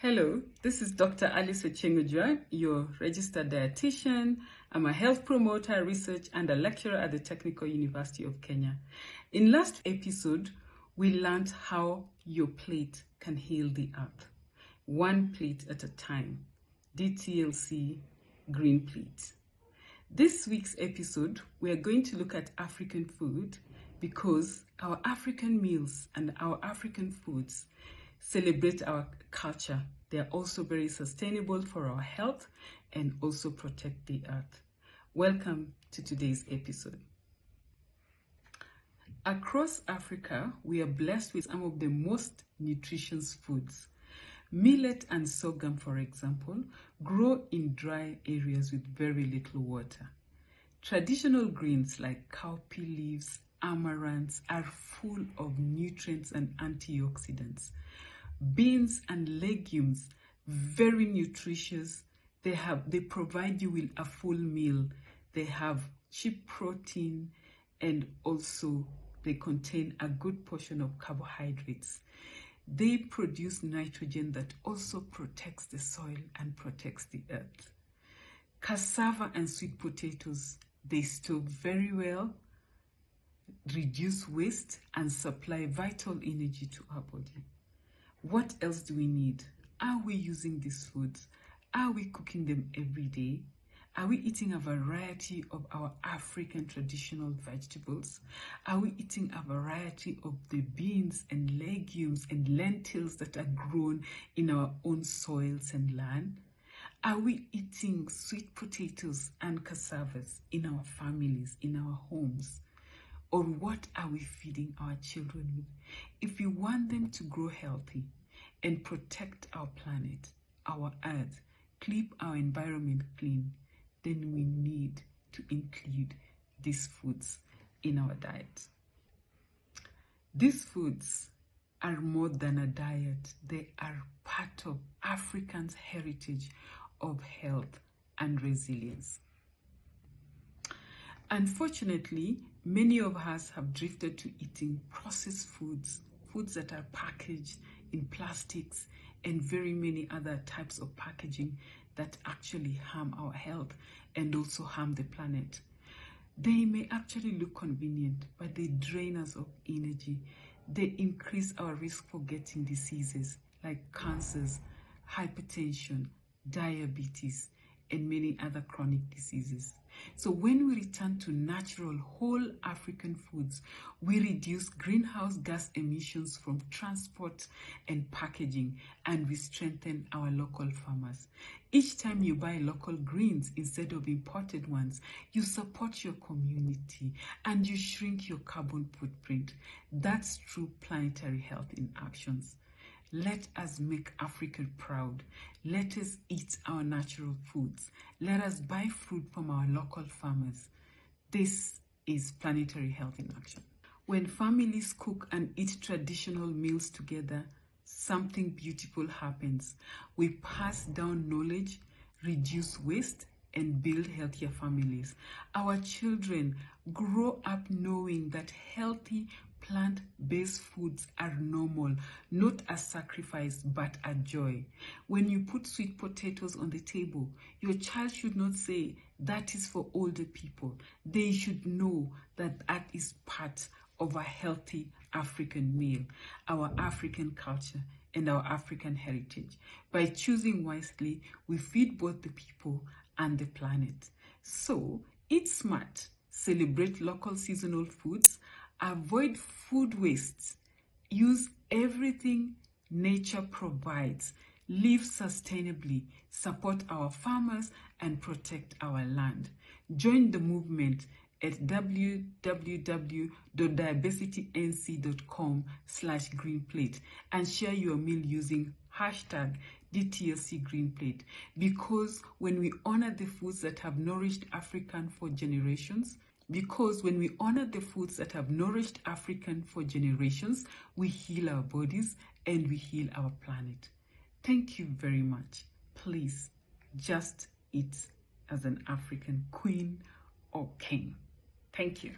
Hello, this is Dr. Alice Ochengujua, your registered dietitian. I'm a health promoter, research, and a lecturer at the Technical University of Kenya. In last episode, we learned how your plate can heal the earth, one plate at a time. DTLC Green Plate. This week's episode, we are going to look at African food because our African meals and our African foods celebrate our culture. They are also very sustainable for our health and also protect the earth. Welcome to today's episode. Across Africa, we are blessed with some of the most nutritious foods. Millet and sorghum, for example, grow in dry areas with very little water. Traditional greens like cowpea leaves, amaranths are full of nutrients and antioxidants. Beans and legumes, very nutritious. They provide you with a full meal. They have cheap protein and also they contain a good portion of carbohydrates. They produce nitrogen that also protects the soil and protects the earth. Cassava and sweet potatoes, they store very well, reduce waste, and supply vital energy to our body. What else do we need? Are we using these foods? Are we cooking them every day? Are we eating a variety of our African traditional vegetables? Are we eating a variety of the beans and legumes and lentils that are grown in our own soils and land? Are we eating sweet potatoes and cassavas in our families, in our homes? Or what are we feeding our children with? If we want them to grow healthy and protect our planet, our earth, keep our environment clean, then we need to include these foods in our diet. These foods are more than a diet. They are part of Africans' heritage of health and resilience. Unfortunately, many of us have drifted to eating processed foods, foods that are packaged in plastics and very many other types of packaging that actually harm our health and also harm the planet. They may actually look convenient, but they drain us of energy. They increase our risk for getting diseases like cancers, hypertension, diabetes, and many other chronic diseases. So when we return to natural whole African foods, we reduce greenhouse gas emissions from transport and packaging, and we strengthen our local farmers. Each time you buy local greens instead of imported ones, you support your community and you shrink your carbon footprint. That's true planetary health in actions. Let us make Africa proud. Let us eat our natural foods. Let us buy fruit from our local farmers. This is planetary health in action. When families cook and eat traditional meals together, something beautiful happens. We pass down knowledge, reduce waste, and build healthier families. Our children grow up knowing that healthy plant-based foods are normal, not a sacrifice, but a joy. When you put sweet potatoes on the table, your child should not say, that is for older people. They should know that that is part of a healthy African meal, our African culture, and our African heritage. By choosing wisely, we feed both the people and the planet. So, eat smart, celebrate local seasonal foods, avoid food waste, use everything nature provides, live sustainably, support our farmers, and protect our land. Join the movement at www.diabesitync.com/greenplate and share your meal using hashtag DTLC Greenplate, because when we honor the foods that have nourished African for generations, we heal our bodies and we heal our planet. Thank you very much. Please just eat as an African queen or king. Thank you.